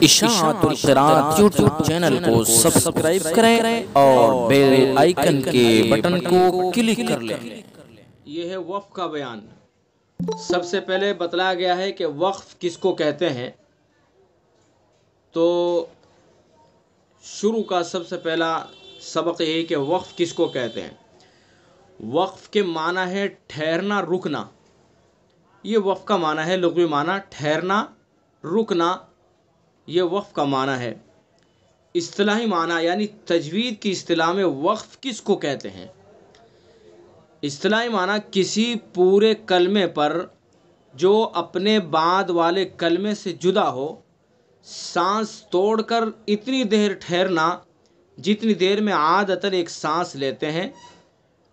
اشاعت القراءت YouTube channel کو subscribe کریں اور بیل آئیکن کے بٹن کو کلک کر لیں۔ یہ ہے وقف کا بیان۔ سب سے پہلے بتلایا گیا ہے کہ وقف کس کو کہتے ہیں۔ تو شروع کا سب سے پہلا سبق یہ ہے کہ وقف کس کو کہتے ہیں۔ وقف کے معنی ہے ٹھہرنا، رکنا۔ یہ وقف کا معنی ہے، لغوی معنی ٹھہرنا، رکنا، یہ وقف کا معنی ہے۔ اصطلاحی معنی یعنی تجوید کی اصطلاح میں وقف کس کو کہتے ہیں۔ اصطلاحی معنی کسی پورے کلمے پر جو اپنے بعد والے کلمے سے جدا ہو، سانس توڑ کر اتنی دیر ٹھہرنا جتنی دیر میں عادتاً ایک سانس لیتے ہیں۔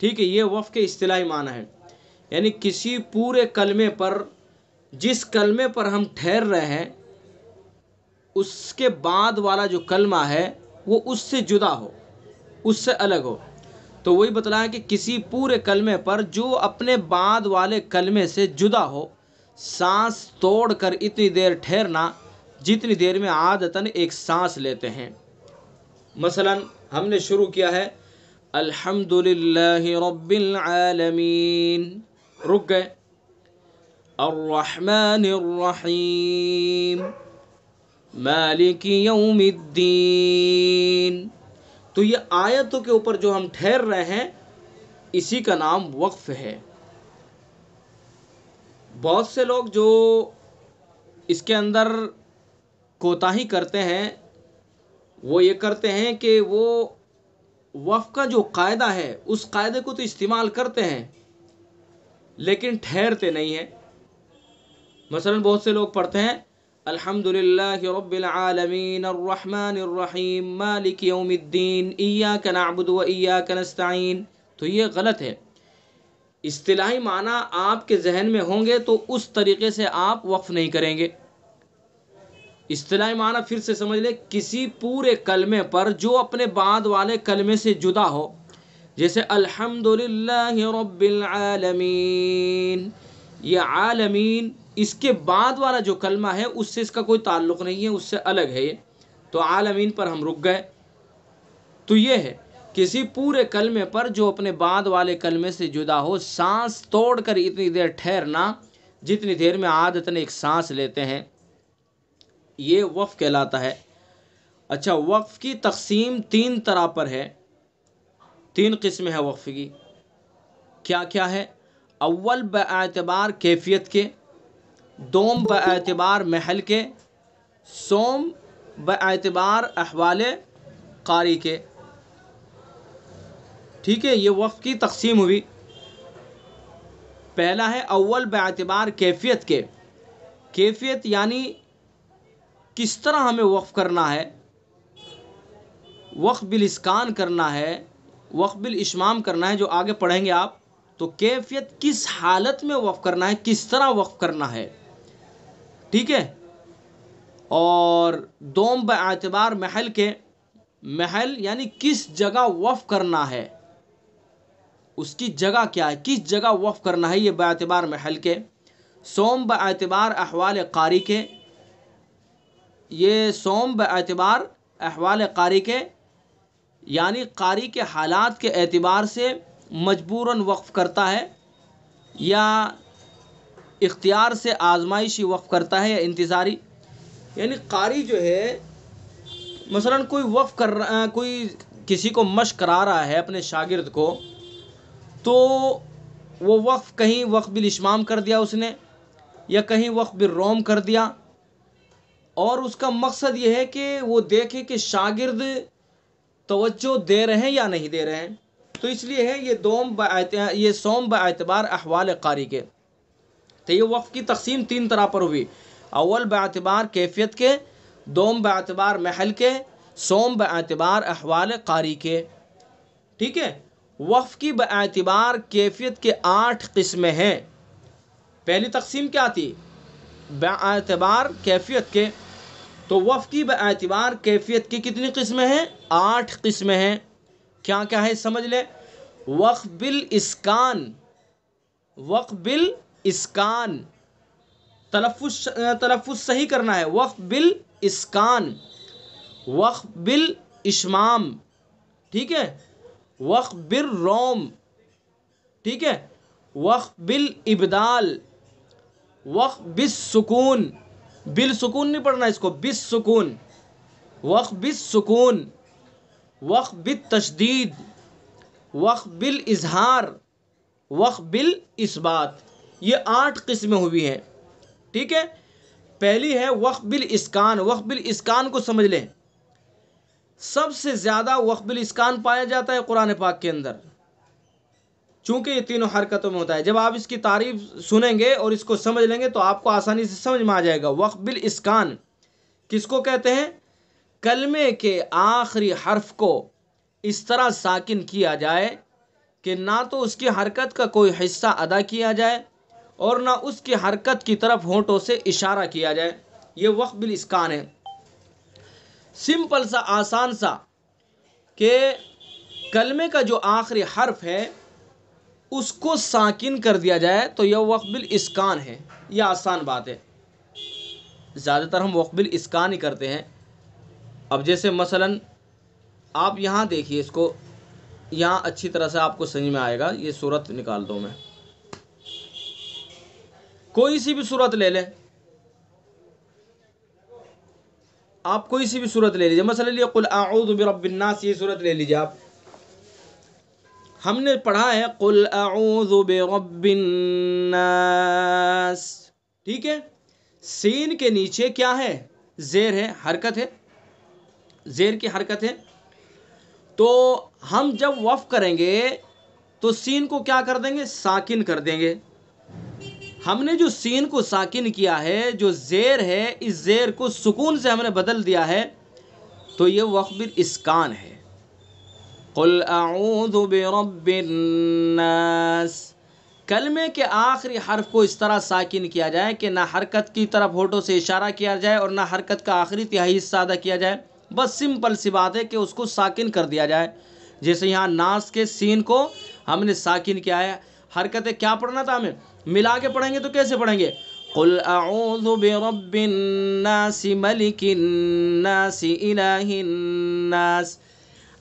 ٹھیک ہے، یہ وقف کے اصطلاحی معنی ہے۔ یعنی کسی پورے کلمے پر، جس کلمے پر ہم ٹھہر رہے ہیں، اس کے بعد والا جو کلمہ ہے وہ اس سے جدا ہو، اس سے الگ ہو۔ تو وہی بتلایا کہ کسی پورے کلمے پر جو اپنے بعد والے کلمے سے جدا ہو، سانس توڑ کر اتنی دیر ٹھہرنا جتنی دیر میں عادتاً ایک سانس لیتے ہیں۔ مثلا ہم نے شروع کیا ہے الحمدللہ رب العالمین، رک گئے، الرحمن الرحیم مالک یوم الدین۔ تو یہ آیتوں کے اوپر جو ہم ٹھہر رہے ہیں، اسی کا نام وقف ہے۔ بہت سے لوگ جو اس کے اندر کوتاہی کرتے ہیں، وہ یہ کرتے ہیں کہ وہ وقف کا جو قاعدہ ہے اس قاعدے کو تو استعمال کرتے ہیں لیکن ٹھہرتے نہیں ہیں۔ مثلا بہت سے لوگ پڑھتے ہیں الحمدللہ رب العالمین الرحمن الرحیم مالک یوم الدین ایاک نعبد و ایاک نستعین۔ تو یہ غلط ہے۔ اصطلاحی معنی آپ کے ذہن میں ہوں گے تو اس طریقے سے آپ وقف نہیں کریں گے۔ اصطلاحی معنی پھر سے سمجھ لیں، کسی پورے کلمے پر جو اپنے بعد والے کلمے سے جدا ہو، جیسے الحمدللہ رب العالمین، یہ عالمین اس کے بعد والا جو کلمہ ہے اس سے اس کا کوئی تعلق نہیں ہے، اس سے الگ ہے یہ۔ تو عالمین پر ہم رک گئے۔ تو یہ ہے کسی پورے کلمے پر جو اپنے بعد والے کلمے سے جدا ہو، سانس توڑ کر اتنی دیر ٹھہرنا جتنی دیر میں عادتاً ایک سانس لیتے ہیں، یہ وقف کہلاتا ہے۔ اچھا، وقف کی تقسیم تین طرح پر ہے، تین قسمیں ہیں وقف کی۔ کیا کیا ہے؟ اول باعتبار کیفیت کے، دوم باعتبار محل کے، سوم باعتبار احوال قاری کے۔ ٹھیک ہے، یہ وقف کی تقسیم ہوئی۔ پہلا ہے اول باعتبار کیفیت کے۔ کیفیت یعنی کس طرح ہمیں وقف کرنا ہے، وقف بالاسکان کرنا ہے، وقف بالاشمام کرنا ہے، جو آگے پڑھیں گے آپ۔ تو کیفیت کس حالت میں وقف کرنا ہے، کس طرح وقف کرنا ہے، ٹھیک ہے۔ اور دوم باعتبار محل کے، محل یعنی کس جگہ وقف کرنا ہے، اس کی جگہ کیا ہے، کس جگہ وقف کرنا ہے، یہ باعتبار محل کے۔ سوم باعتبار احوال قاری کے، یہ سوم باعتبار احوال قاری کے یعنی قاری کے حالات کے اعتبار سے مجبوراً وقف کرتا ہے یا اختیار سے آزمائشی وقف کرتا ہے یا انتظاری۔ یعنی قاری جو ہے مثلا کوئی وقف کر رہا، کوئی کسی کو مشق کرا رہا ہے اپنے شاگرد کو، تو وہ وقف کہیں وقف بالاشمام کر دیا اس نے، یا کہیں وقف بالروم کر دیا، اور اس کا مقصد یہ ہے کہ وہ دیکھے کہ شاگرد توجہ دے رہے ہیں یا نہیں دے رہے ہیں۔ تو اس لیے ہے یہ سوم باعتبار احوال قاری کے۔ تو یہ وقف کی تقسیم تین طرح پر ہوئی، اول باعتبار کیفیت کے، دوم باعتبار محل کے، سوم باعتبار احوال قاری کے۔ ٹھیک ہے، وقف کی باعتبار کیفیت کے 8 قسمیں ہیں۔ پہلی تقسیم کیا تھی؟ باعتبار کیفیت کے۔ تو وقف کی باعتبار کیفیت کی کتنی قسمیں ہیں؟ 8 قسمیں ہیں۔ کیا کیا ہے سمجھ لیں۔ وقف بالاسکان، وقف بالاسکان، تلفظ صحیح کرنا ہے، وقف اسکان، وقف بالاشمام، ٹھیک ہے، وقف بالروم، ٹھیک ہے، وقف بالابدال، وقف بالسکون، بالسکون نہیں پڑھنا اس کو، بالسکون، وقف بالسکون، وقف بالتشدید، وقف بالاظہار، وقف بالاثبات، یہ 8 قسمیں ہوئی ہیں، ٹھیک ہے۔ پہلی ہے وقف بالاسکان۔ وقف بالاسکان کو سمجھ لیں، سب سے زیادہ وقف بالاسکان پایا جاتا ہے قرآن پاک کے اندر، چونکہ یہ تینوں حرکتوں میں ہوتا ہے۔ جب آپ اس کی تعریف سنیں گے اور اس کو سمجھ لیں گے تو آپ کو آسانی سے سمجھ میں آ جائے گا۔ وقف بالاسکان کس کو کہتے ہیں؟ کلمے کے آخری حرف کو اس طرح ساکن کیا جائے کہ نہ تو اس کی حرکت کا کوئی حصہ ادا کیا جائے اور نہ اس کی حرکت کی طرف ہونٹوں سے اشارہ کیا جائے، یہ وقف بالاسکان ہے۔ سمپل سا، آسان سا، کہ کلمے کا جو آخری حرف ہے اس کو ساکن کر دیا جائے تو یہ وقف بالاسکان ہے، یہ آسان بات ہے۔ زیادہ تر ہم وقف بالاسکان ہی کرتے ہیں۔ اب جیسے مثلاً آپ یہاں دیکھیے اس کو، یہاں اچھی طرح سے آپ کو سمجھ میں آئے گا۔ یہ صورت نکال دو، میں کوئی سی بھی صورت لے لیں، آپ کوئی سی بھی صورت لے لیجیے، مثلا یہ قل اعوذ برب الناس، یہ صورت لے لیجیے آپ۔ ہم نے پڑھا ہے قل اعوذ برب الناس، ٹھیک ہے، سین کے نیچے کیا ہے؟ زیر ہے، حرکت ہے، زیر کی حرکت ہے۔ تو ہم جب وقف کریں گے تو سین کو کیا کر دیں گے؟ ساکن کر دیں گے۔ ہم نے جو سین کو ساکن کیا ہے، جو زیر ہے، اس زیر کو سکون سے ہم نے بدل دیا ہے، تو یہ وقف بالاسکان ہے۔ قل اعوذ برب الناس، کلمے کے آخری حرف کو اس طرح ساکن کیا جائے کہ نہ حرکت کی طرف ہونٹوں سے اشارہ کیا جائے اور نہ حرکت کا آخری تہائی حصہ ادا کیا جائے، بس سمپل سی بات ہے کہ اس کو ساکن کر دیا جائے۔ جیسے یہاں ناس کے سین کو ہم نے ساکن کیا ہے، حرکتیں کیا پڑھنا تھا ہمیں؟ ملا کے پڑھیں گے تو کیسے پڑھیں گے؟ قل اعوذ برب الناس ملک الناس الہ الناس۔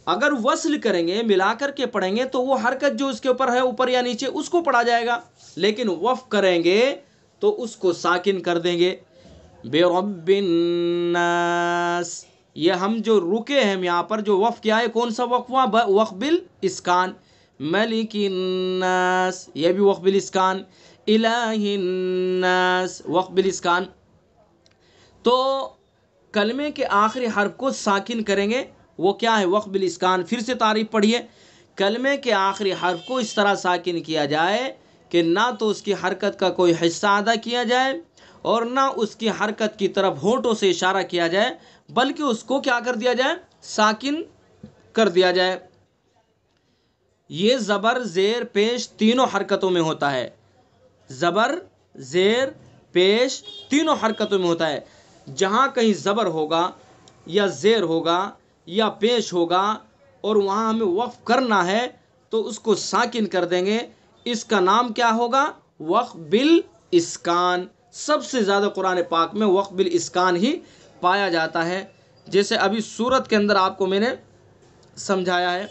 اگر وصل کریں گے، ملا کر کے پڑھیں گے تو وہ حرکت جو اس کے اوپر ہے، اوپر یا نیچے، اس کو پڑھا جائے گا، لیکن وقف کریں گے تو اس کو ساکن کر دیں گے۔ برب الناس، یہ ہم جو رکے ہیں یہاں پر، جو وقف کیا ہے، کون سا وقف ہوا؟ وقف بالاسکان۔ ملک الناس، یہ بھی وقف بالاسکان۔ الہ الناس، وقف بالاسکان۔ تو کلمے کے آخری حرف کو ساکن کریں گے، وہ کیا ہے؟ وقف بالاسکان۔ پھر سے تعریف پڑھیے، کلمے کے آخری حرف کو اس طرح ساکن کیا جائے کہ نہ تو اس کی حرکت کا کوئی حصہ ادا کیا جائے اور نہ اس کی حرکت کی طرف ہونٹوں سے اشارہ کیا جائے، بلکہ اس کو کیا کر دیا جائے؟ ساکن کر دیا جائے۔ یہ زبر، زیر، پیش تینوں حرکتوں میں ہوتا ہے۔ زبر، زیر، پیش تینوں حرکتوں میں ہوتا ہے۔ جہاں کہیں زبر ہوگا یا زیر ہوگا یا پیش ہوگا اور وہاں ہمیں وقف کرنا ہے تو اس کو ساکن کر دیں گے، اس کا نام کیا ہوگا؟ وقف بالاسکان۔ سب سے زیادہ قرآن پاک میں وقف بالاسکان ہی پایا جاتا ہے، جیسے ابھی سورت کے اندر آپ کو میں نے سمجھایا ہے۔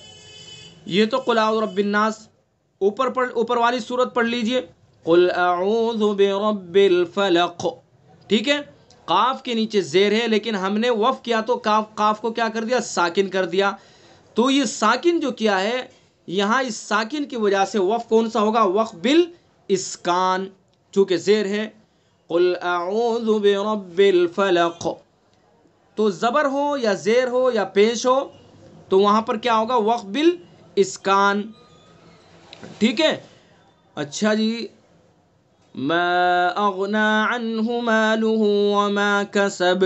یہ تو قل اعوذ برب الناس، اوپر والی سورت پڑھ لیجئے، قل اعوذ برب الفلق، ٹھیک ہے، قاف کے نیچے زیر ہے لیکن ہم نے وقف کیا تو قاف کو کیا کر دیا؟ ساکن کر دیا۔ تو یہ ساکن جو کیا ہے یہاں، اس ساکن کی وجہ سے وقف کون سا ہوگا؟ وقف بالاسکان، چونکہ زیر ہے۔ قل اعوذ برب الفلق، تو زبر ہو یا زیر ہو یا پیش ہو تو وہاں پر کیا ہوگا؟ وقف بالاسکان، ٹھیک ہے۔ اچھا جی، ما اغنا عنہ مالہ وما کسب،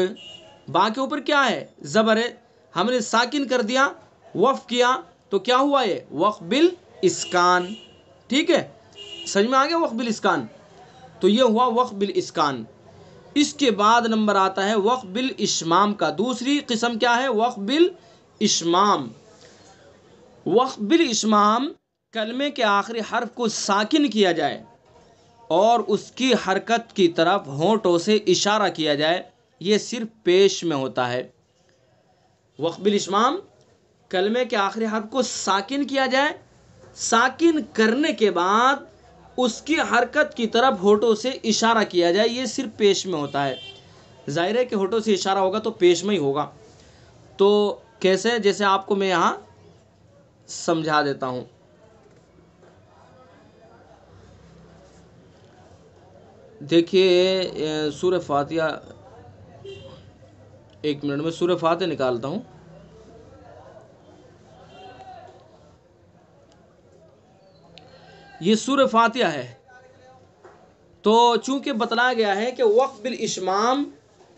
با کے اوپر کیا ہے؟ زبر ہے، ہم نے ساکن کر دیا، وقف کیا تو کیا ہوا؟ یہ وقف بالاسکان، ٹھیک ہے، سمجھ میں آ گیا؟ وقف بالاسکان، تو یہ ہوا وقف بالاسکان۔ اس کے بعد نمبر آتا ہے وقف بالاشمام کا۔ دوسری قسم کیا ہے؟ وقف بالاشمام۔ وقف بالاشمام، کلمے کے آخری حرف کو ساکن کیا جائے اور اس کی حرکت کی طرف ہونٹوں سے اشارہ کیا جائے، یہ صرف پیش میں ہوتا ہے۔ وقف بالاشمام کلمے کے آخری حرف کو ساکن کیا جائے، ساکن کرنے کے بعد اس کی حرکت کی طرف ہونٹوں سے اشارہ کیا جائے، یہ صرف پیش میں ہوتا ہے۔ ظاہر ہے کہ ہونٹوں سے اشارہ ہوگا تو پیش میں ہی ہوگا۔ تو کیسے؟ جیسے آپ کو میں یہاں سمجھا دیتا ہوں۔ دیکھیے سورہ فاتحہ، ایک منٹ میں سورہ فاتحہ نکالتا ہوں۔ یہ سورہ فاتحہ ہے، تو چونکہ بتلایا گیا ہے کہ وقف بالاشمام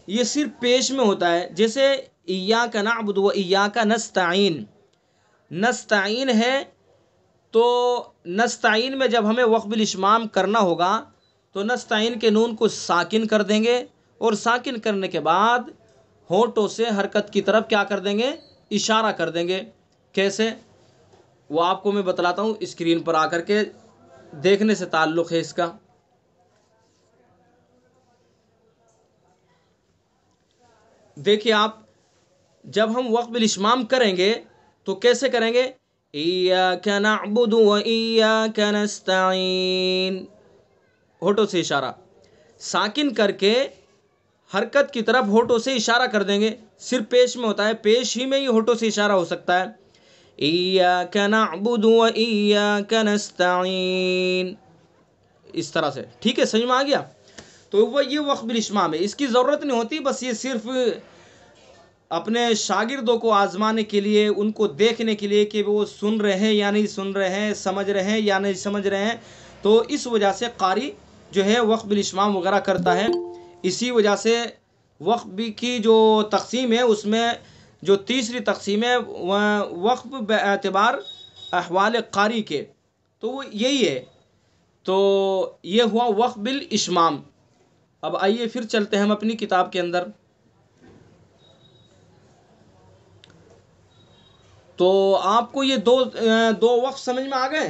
یہ صرف پیش میں ہوتا ہے۔ جیسے ایاک نعبد و ایاک نستعین، نستعین ہے تو نستعین میں جب ہمیں وقف بالاشمام کرنا ہوگا تو نستعین کے نون کو ساکن کر دیں گے، اور ساکن کرنے کے بعد ہونٹوں سے حرکت کی طرف کیا کر دیں گے؟ اشارہ کر دیں گے۔ کیسے؟ وہ آپ کو میں بتلاتا ہوں، اسکرین پر آ کر کے دیکھنے سے تعلق ہے اس کا۔ دیکھیے آپ، جب ہم وقف بالاشمام کریں گے تو کیسے کریں گے؟ ایاک نعبد و ایاک نستعین، ہونٹوں سے اشارہ، ساکن کر کے حرکت کی طرف ہونٹوں سے اشارہ کر دیں گے۔ صرف پیش میں ہوتا ہے، پیش ہی میں ہی ہونٹوں سے اشارہ ہو سکتا ہے۔ ایاک نعبد و ایاک نستعین، اس طرح سے، ٹھیک ہے؟ سمجھ میں آ گیا؟ تو وہ یہ وقف بالاشمام ہے، اس کی ضرورت نہیں ہوتی، بس یہ صرف اپنے شاگردوں کو آزمانے کے لیے، ان کو دیکھنے کے لیے کہ وہ سن رہے ہیں یا نہیں سن رہے ہیں، سمجھ رہے ہیں یا نہیں سمجھ رہے ہیں۔ تو اس وجہ سے قاری جو ہے وقف بالاشمام وغیرہ کرتا ہے۔ اسی وجہ سے وقف کی جو تقسیم ہے اس میں جو تیسری تقسیم ہے وقف باعتبار احوال قاری کے، تو وہ یہی ہے۔ تو یہ ہوا وقف بالاشمام۔ اب آئیے پھر چلتے ہیں ہم اپنی کتاب کے اندر۔ تو آپ کو یہ دو وقف سمجھ میں آ گئے،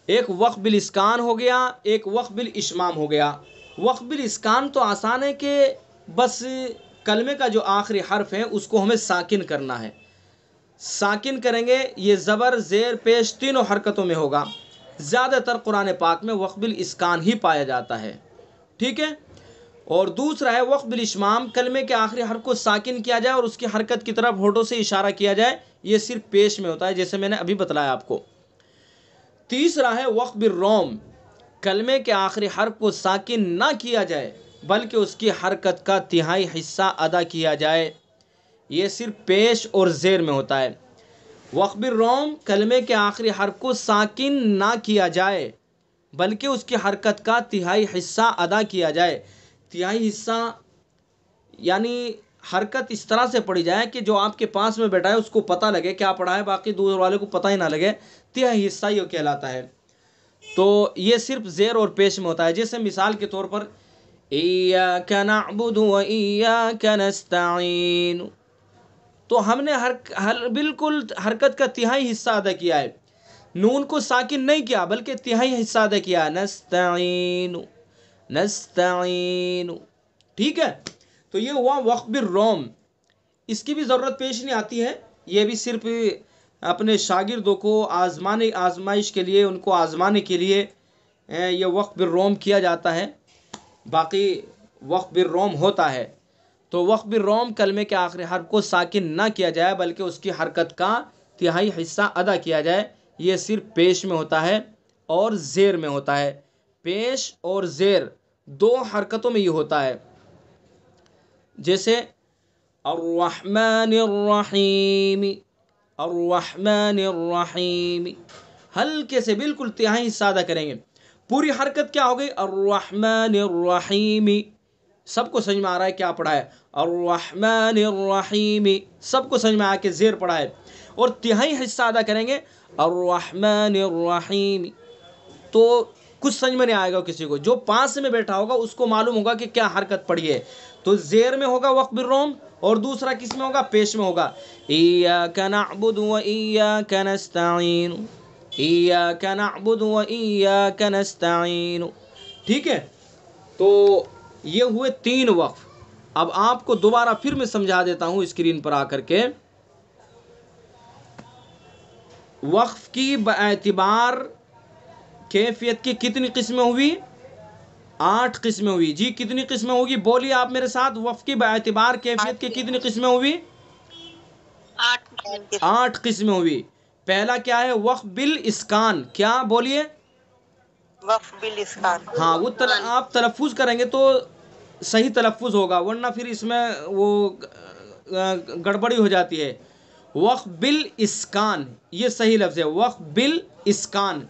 ایک وقف بالاسکان ہو گیا، ایک وقف بالاشمام ہو گیا۔ وقف بالاسکان تو آسان ہے کہ بس کلمے کا جو آخری حرف ہے اس کو ہمیں ساکن کرنا ہے، ساکن کریں گے، یہ زبر زیر پیش تینوں حرکتوں میں ہوگا۔ زیادہ تر قرآن پاک میں وقف بالاسکان ہی پایا جاتا ہے، ٹھیک ہے؟ اور دوسرا ہے وقف بالاشمام، کلمے کے آخری حرف کو ساکن کیا جائے اور اس کی حرکت کی طرف ہونٹوں سے اشارہ کیا جائے، یہ صرف پیش میں ہوتا ہے، جیسے میں نے ابھی بتلایا آپ کو۔ تیسرا ہے وقف بالروم، کلمے کے آخری حرف کو ساکن نہ کیا جائے بلکہ اس کی حرکت کا تہائی حصہ ادا کیا جائے، یہ صرف پیش اور زیر میں ہوتا ہے۔ وقف بالروم، کلمے کے آخری حرف کو ساکن نہ کیا جائے بلکہ اس کی حرکت کا تہائی حصہ ادا کیا جائے۔ تہائی حصہ یعنی حرکت اس طرح سے پڑھی جائے کہ جو آپ کے پاس میں بیٹھا ہے اس کو پتہ لگے کیا پڑھا ہے، باقی دوسرے والے کو پتہ ہی نہ لگے، تہائی حصہ یہ کہلاتا ہے۔ تو یہ صرف زیر اور پیش میں ہوتا ہے۔ جیسے مثال کے طور پر ایاک نعبد و ایاک نستعین، تو ہم نے بالکل حرکت کا تہائی حصہ ادا کیا ہے، نون کو ساکن نہیں کیا بلکہ تہائی حصہ ادا کیا، نستعین نستعین، ٹھیک ہے؟ تو یہ ہوا وقف بالروم، اس کی بھی ضرورت پیش نہیں آتی ہے، یہ بھی صرف اپنے شاگردوں کو آزمائش کے لیے، ان کو آزمانے کے لیے یہ وقف بالروم کیا جاتا ہے، باقی وقف بالروم ہوتا ہے۔ تو وقف بالروم، کلمے کے آخری حرف کو ساکن نہ کیا جائے بلکہ اس کی حرکت کا تہائی حصہ ادا کیا جائے، یہ صرف پیش میں ہوتا ہے اور زیر میں ہوتا ہے۔ پیش اور زیر دو حرکتوں میں یہ ہوتا ہے۔ جیسے الرحمن الرحیم، الرحمن الرحیم، ہلکے سے بالکل تہائی حصہ ادا کریں گے، پوری حرکت کیا ہو گئی؟ الرحمن الرحیم، سب کو سمجھ میں آ رہا ہے کیا پڑھا ہے؟ الرحمن الرحیم، سب کو سمجھ میں آیا کہ زیر پڑھا ہے، اور تہائی حصہ ادا کریں گے الرحمن الرحیم، تو کچھ سمجھ میں نہیں آئے گا کسی کو، جو پاس میں بیٹھا ہوگا اس کو معلوم ہوگا کہ کیا حرکت پڑھی ہے۔ تو زیر میں ہوگا وقف بالروم، اور دوسرا کس میں ہوگا؟ پیش میں ہوگا، ایاک نعبد و ایاک نستعین، ایاک نعبد و ایاک نستعین، ٹھیک ہے؟ تو یہ ہوئے تین وقف۔ اب آپ کو دوبارہ پھر میں سمجھا دیتا ہوں اسکرین پر آ کر کے. وقف کی باعتبار کیفیت کی کتنی قسمیں ہوئی؟ 8 قسمیں ہوئی. جی کتنی قسمیں ہوگی؟ بولیے آپ میرے ساتھ. وقف کی باعتبار کیفیت کی کتنی قسمیں ہوئی؟ 8 قسمیں ہوئی. پہلا کیا ہے؟ وقف بالاسکان. کیا بولیے؟ وقف بالاسکان. ہاں وہ آپ تلفظ کریں گے تو صحیح تلفظ ہوگا، ورنہ پھر اس میں وہ گڑبڑی ہو جاتی ہے. وقف بالاسکان یہ صحیح لفظ ہے، وقف بالاسکان.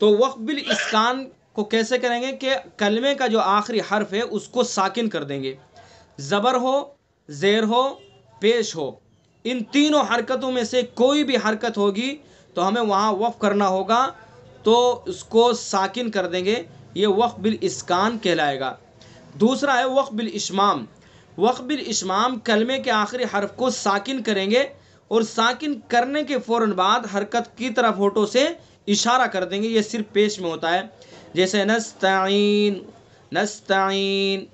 تو وقف بالاسکان کو کیسے کریں گے کہ کلمے کا جو آخری حرف ہے اس کو ساکن کر دیں گے، زبر ہو، زیر ہو، پیش ہو. ان تینوں حرکتوں میں سے کوئی بھی حرکت ہوگی تو ہمیں وہاں وقف کرنا ہوگا، تو اس کو ساکن کر دیں گے. یہ وقف بالاسکان کہلائے گا. دوسرا ہے وقف بالاشمام. وقف بالاشمام کلمے کے آخری حرف کو ساکن کریں گے اور ساکن کرنے کے فوراً بعد حرکت کی طرف ہونٹوں سے اشارہ کر دیں گے. یہ صرف پیش میں ہوتا ہے، جیسے نستعین، نستعین،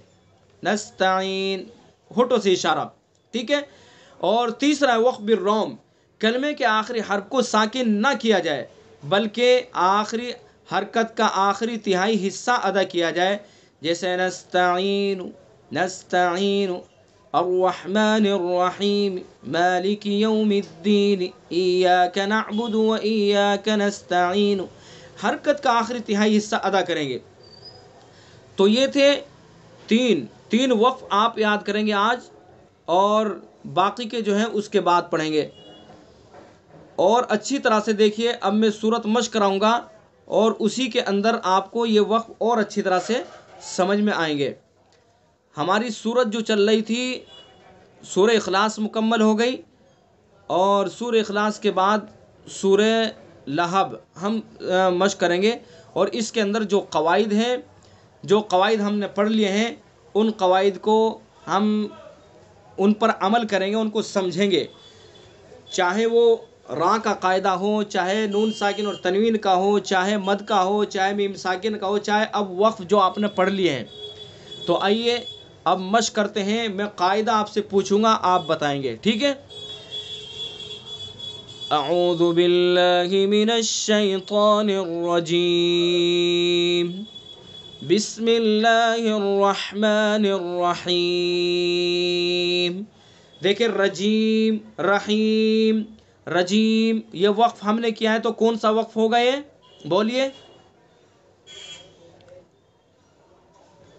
نستعین، ہونٹوں سے اشارہ. ٹھیک ہے. اور تیسرا ہے وقف بالروم. کلمے کے آخری حرف کو ساکن نہ کیا جائے بلکہ آخری حرکت کا آخری تہائی حصہ ادا کیا جائے، جیسے نستعین، نستعین، الرحمن الرحیم، مالک یوم الدین، ایاک نعبد و ایاک نستعین. حرکت کا آخری تہائی حصہ ادا کریں گے. تو یہ تھے تین وقف آپ یاد کریں گے آج، اور باقی کے جو ہیں اس کے بعد پڑھیں گے. اور اچھی طرح سے دیکھیے، اب میں سورت مشق کراؤں گا اور اسی کے اندر آپ کو یہ وقف اور اچھی طرح سے سمجھ میں آئیں گے. ہماری سورت جو چل رہی تھی سورہ اخلاص مکمل ہو گئی، اور سورہ اخلاص کے بعد سورہ لہب ہم مشق کریں گے. اور اس کے اندر جو قواعد ہیں، جو قواعد ہم نے پڑھ لیے ہیں، ان قواعد کو ہم ان پر عمل کریں گے، ان کو سمجھیں گے. چاہے وہ راء کا قاعدہ ہو، چاہے نون ساکن اور تنوین کا ہو، چاہے مد کا ہو، چاہے میم ساکن کا ہو، چاہے اب وقف جو آپ نے پڑھ لیے ہیں. تو آئیے اب مشق کرتے ہیں. میں قاعدہ آپ سے پوچھوں گا، آپ بتائیں گے. ٹھیک ہے. اعوذ باللہ من الشیطان الرجیم، بسم اللہ الرحمن الرحیم. دیکھیں رجیم، رحیم، رجیم، یہ وقف ہم نے کیا ہے، تو کون سا وقف ہوگا یہ؟ بولیے.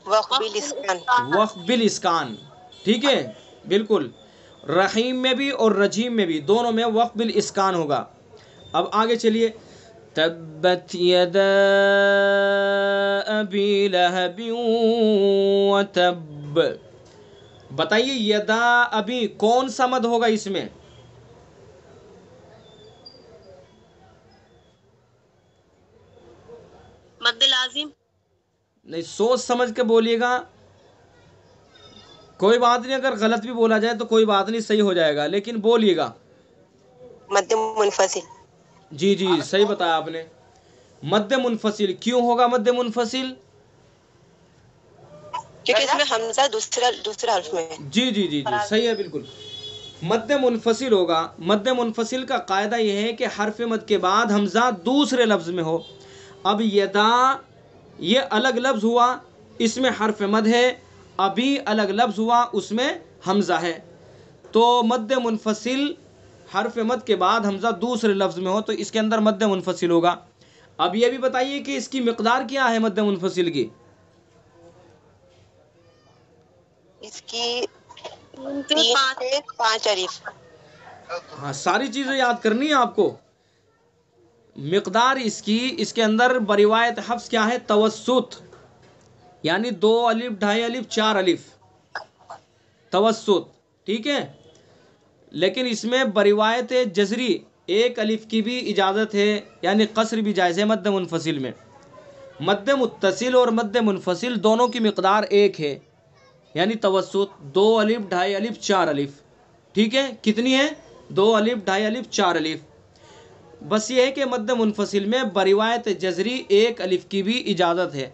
وقف بالاسکان. وقف بالاسکان. ٹھیک ہے، بالکل. رحیم میں بھی اور رجیم میں بھی، دونوں میں وقف بالاسکان ہوگا. اب آگے چلیے. تبت یدا ابی لہب وتب. بتائیے یدا ابی کون سا مد ہوگا اس میں؟ مد لازم. نہیں، سوچ سمجھ کے بولیے گا. کوئی بات نہیں، اگر غلط بھی بولا جائے تو کوئی بات نہیں، صحیح ہو جائے گا، لیکن بولیے گا. مد منفصل. جی جی صحیح بتایا آپ نے. مد منفصل. کیوں ہوگا مد منفصل؟ کیونکہ اس میں حمزہ دوسرا حرف میں ہے. جی جی جی جی صحیح ہے، بالکل. مد منفصل ہوگا. مد منفصل کا قاعدہ یہ ہے کہ حرف مد کے بعد حمزہ دوسرے لفظ میں ہو. اب یدا یہ الگ لفظ ہوا، اس میں حرف مد ہے. ابھی الگ لفظ ہوا، اس میں حمزہ ہے. تو مد منفصل حرف مد کے بعد حمزہ دوسرے لفظ میں ہو تو اس کے اندر مد منفصل ہوگا. اب یہ بھی بتائیے کہ اس کی مقدار کیا ہے مد منفصل کی؟ اس کی 3 سے 5 الف. ہاں ساری چیزیں یاد کرنی ہے آپ کو. مقدار اس کی، اس کے اندر بروایت حفص کیا ہے؟ توسط، یعنی 2 الف، 2.5 الف، 4 الف، توسط. ٹھیک ہے. لیکن اس میں بروایت جزری 1 الف کی بھی اجازت ہے، یعنی قصر بھی جائز ہے مد منفصل میں. مد متصل اور مد منفصل دونوں کی مقدار ایک ہے، یعنی توسط 2 الف، 2.5 الف، 4 الف. ٹھیک ہے. کتنی ہے؟ 2 الف، 2.5 الف، 4 الف. بس یہ ہے کہ مد منفصل میں بروایت جزری 1 الف کی بھی اجازت ہے.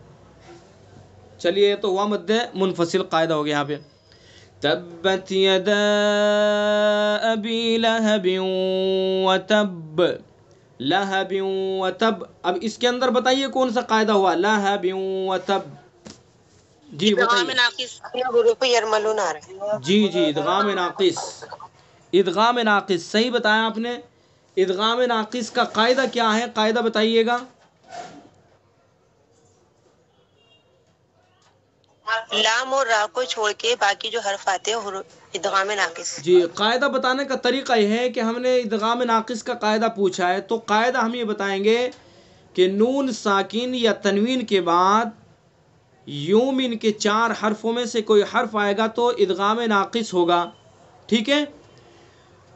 چلیے تو ہوا مد منفصل قاعدہ ہو گیا یہاں پہ. تبت یدا ابی لہب وتب، لہب وتب. اب اس کے اندر بتائیے کون سا قاعدہ ہوا؟ لہب وتب. جی بتائیے. حروف یرملون آ رہا ہے. جی جی ادغام ناقص، ادغام ناقص صحیح بتایا آپ نے. ادغام ناقص کا قاعدہ کیا ہے؟ قاعدہ بتائیے گا. لام اور را کو چھوڑ کے باقی جو حرف آتے ہیں ادغام ناقص. جی قاعدہ بتانے کا طریقہ یہ ہے کہ ہم نے ادغام ناقص کا قاعدہ پوچھا ہے، تو قاعدہ ہم یہ بتائیں گے کہ نون ساکن یا تنوین کے بعد یومن کے 4 حرفوں میں سے کوئی حرف آئے گا تو ادغام ناقص ہوگا. ٹھیک ہے.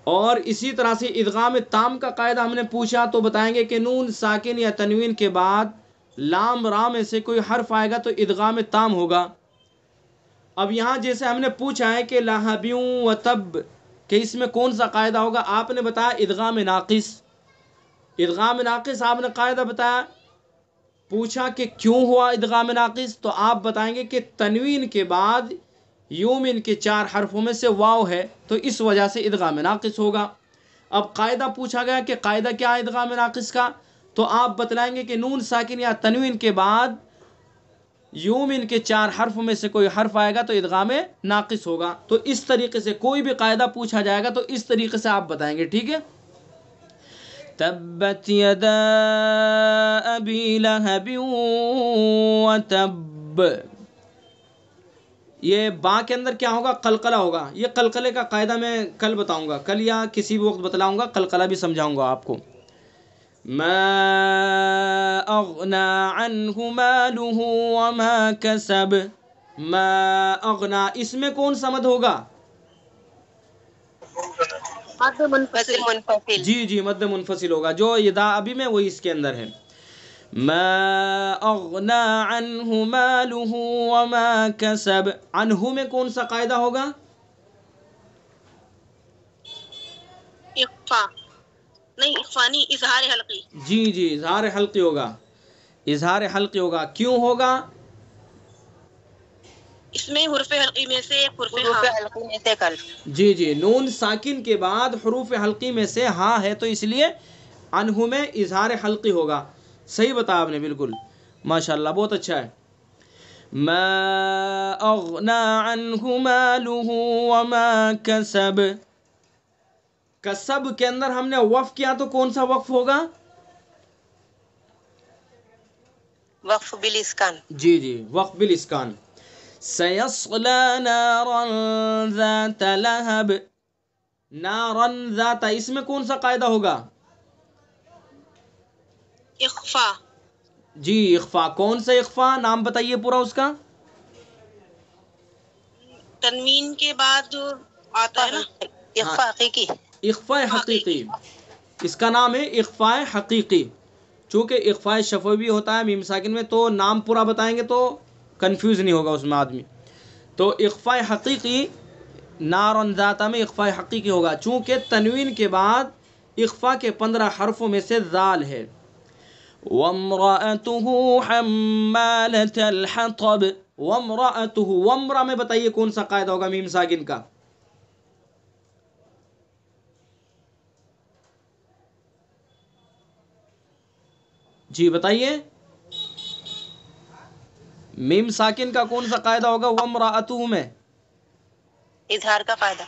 اور اسی طرح سے ادغام تام کا قاعدہ ہم نے پوچھا تو بتائیں گے کہ نون ساکن یا تنوین کے بعد لام را میں سے کوئی حرف آئے گا تو ادغام تام ہوگا. اب یہاں جیسے ہم نے پوچھا ہے کہ لہبیوں و تب، کہ اس میں کون سا قاعدہ ہوگا؟ آپ نے بتایا ادغام ناقص. ادغام ناقص آپ نے قاعدہ بتایا. پوچھا کہ کیوں ہوا ادغام ناقص، تو آپ بتائیں گے کہ تنوین کے بعد یومن کے 4 حرفوں میں سے واو ہے تو اس وجہ سے ادغام ناقص ہوگا. اب قاعدہ پوچھا گیا کہ قاعدہ کیا ہے ادغام ناقص کا، تو آپ بتلائیں گے کہ نون ساکن یا تنوین کے بعد یومن کے 4 حرف میں سے کوئی حرف آئے گا تو ادغام ناقص ہوگا. تو اس طریقے سے کوئی بھی قاعدہ پوچھا جائے گا تو اس طریقے سے آپ بتائیں گے. ٹھیک ہے. تبت یدا ابی لہب وتب. یہ با کے اندر کیا ہوگا؟ قلقلہ ہوگا. یہ قلقلے کا قاعدہ میں کل بتاؤں گا، کل یا کسی بھی وقت بتلاؤں گا، قلقلہ بھی سمجھاؤں گا آپ کو. ما اغنى عنه ماله وما كسب. ما اغنى اس میں کون سا مد ہوگا؟ مد منفصل. جی جی مد منفصل ہوگا، جو یدا ابھی میں وہی اس کے اندر ہے. ما اغنى عنه ماله وما كسب. عنه میں کون سا قاعدہ ہوگا؟ اخفا نہیں، اخفانی، اظہار حلقی. جی جی اظہار حلقی ہوگا، اظہار حلقی ہوگا. کیوں ہوگا؟ اس میں حروف حلقی میں سے حروف حلقی میں سے کل. جی جی نون ساکن کے بعد حروف حلقی میں سے ہاں ہے تو اس لیے عنہ میں اظہار حلقی ہوگا. صحیح بتایا آپ نے، بالکل ماشاءاللہ بہت اچھا ہے. ما اغنى عنه ماله وما كسب. کسب کے اندر ہم نے وقف کیا تو کون سا وقف ہوگا؟ وقف بالاسکان. جی جی وقف بالاسکان. سيصلى نارا ذات لهب. نارا ذات اس میں کون سا قاعدہ ہوگا؟ اخفا. جی اخفا. کون سا اخفا؟ نام بتائیے پورا اس کا. تنوین کے بعد جو آتا ہے نا، اخفا حقیقی. اخفاء حقیقی اس کا نام ہے، اخفاء حقیقی. چونکہ اخفاء شفوی ہوتا ہے میم ساکن میں تو نام پورا بتائیں گے تو کنفیوز نہیں ہوگا اس میں آدمی. تو اخفاء حقیقی نارن ذاتا میں اخفاء حقیقی ہوگا، چونکہ تنوین کے بعد اخفاء کے 15 حرفوں میں سے ذال ہے. وَامْرَأَتُهُ حَمَّالَةَ الْحَطَبِ. وَامْرَأَتُهُ وَامْرَأَ میں بتائیے کون سا قاعدہ ہوگا میم ساکن کا؟ جی بتائیے. میم ساکن کا کون سا قاعدہ ہوگا وَامْرَأَتُهُ میں؟ اظہار کا قاعدہ.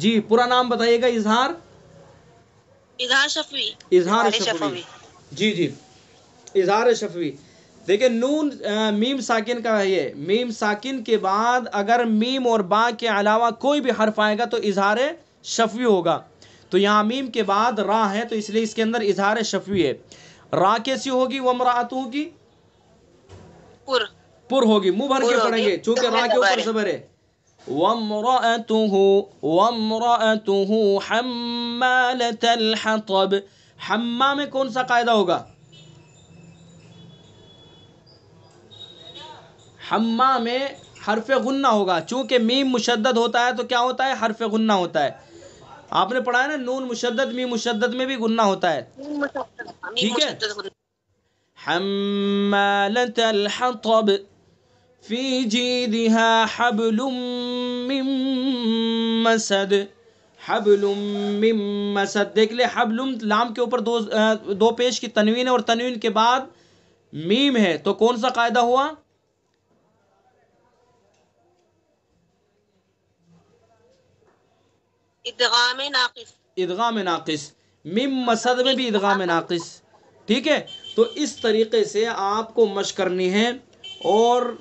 جی پورا نام بتائیے گا. اظہار شفوی. اظہار شفوی. جی جی اظہار شفوی. دیکھیں نون میم ساکن کا ہے، یہ میم ساکن کے بعد اگر میم اور با کے علاوہ کوئی بھی حرف آئے گا تو اظہار شفوی ہوگا. تو یہاں میم کے بعد را ہے تو اس لیے اس کے اندر اظہار شفوی ہے. را کیسی ہوگی؟ وَامْرَأَتُهُ کی پر ہوگی، منہ بھر کے پڑھیں گے چونکہ را کے اوپر زبر ہے. وَامْرَأَتُهُ حَمَّالَةَ الْحَطَبِ. حمّا میں کون سا قاعدہ ہوگا؟ حمّا میں حرف غنہ ہوگا، چونکہ میم مشدد ہوتا ہے تو کیا ہوتا ہے؟ حرف غنہ ہوتا ہے. آپ نے پڑھا ہے نا نون مشدد میم مشدد میں بھی غنہ ہوتا ہے. ٹھیک ہے. حمالة الحطب فی جیدہا حبل من مسد، حبل من مسد، دیکھ لے حبل لام کے اوپر دو پیش کی تنوین ہے اور تنوین کے بعد میم ہے، تو کون سا قاعدہ ہوا؟ ادغام ناقص، ادغام ناقص، میم مسد میں بھی ادغام ناقص، ٹھیک ہے؟ تو اس طریقے سے آپ کو مشق کرنی ہے اور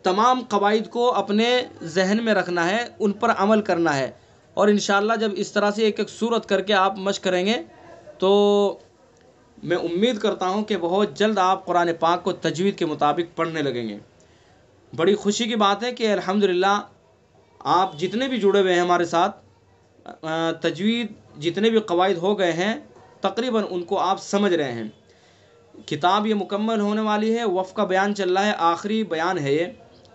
تمام قواعد کو اپنے ذہن میں رکھنا ہے، ان پر عمل کرنا ہے، اور انشاءاللہ جب اس طرح سے ایک ایک صورت کر کے آپ مشق کریں گے تو میں امید کرتا ہوں کہ بہت جلد آپ قرآن پاک کو تجوید کے مطابق پڑھنے لگیں گے۔ بڑی خوشی کی بات ہے کہ الحمدللہ آپ جتنے بھی جڑے ہوئے ہیں ہمارے ساتھ، تجوید جتنے بھی قواعد ہو گئے ہیں تقریباً ان کو آپ سمجھ رہے ہیں۔ کتاب یہ مکمل ہونے والی ہے، وقف کا بیان چل رہا ہے، آخری بیان ہے یہ،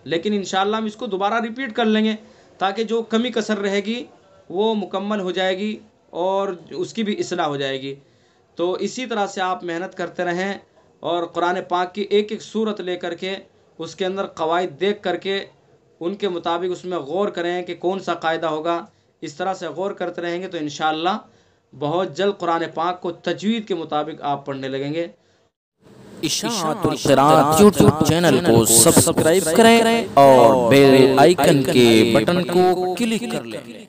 لیکن انشاءاللہ ہم اس کو دوبارہ ریپیٹ کر لیں گے تاکہ جو کمی کسر رہے گی وہ مکمل ہو جائے گی اور اس کی بھی اصلاح ہو جائے گی۔ تو اسی طرح سے آپ محنت کرتے رہیں اور قرآن پاک کی ایک ایک صورت لے کر کے اس کے اندر قواعد دیکھ کر کے ان کے مطابق اس میں غور کریں کہ کون سا قاعدہ ہوگا۔ اس طرح سے غور کرتے رہیں گے تو انشاءاللہ بہت جلد قرآن پاک کو تجوید کے مطابق آپ پڑھنے لگیں گے۔ اشاعت القراءت یوٹیوب چینل کو سبسکرائب کریں اور بیل آئیکن کے بٹن کو کلک کر لیں۔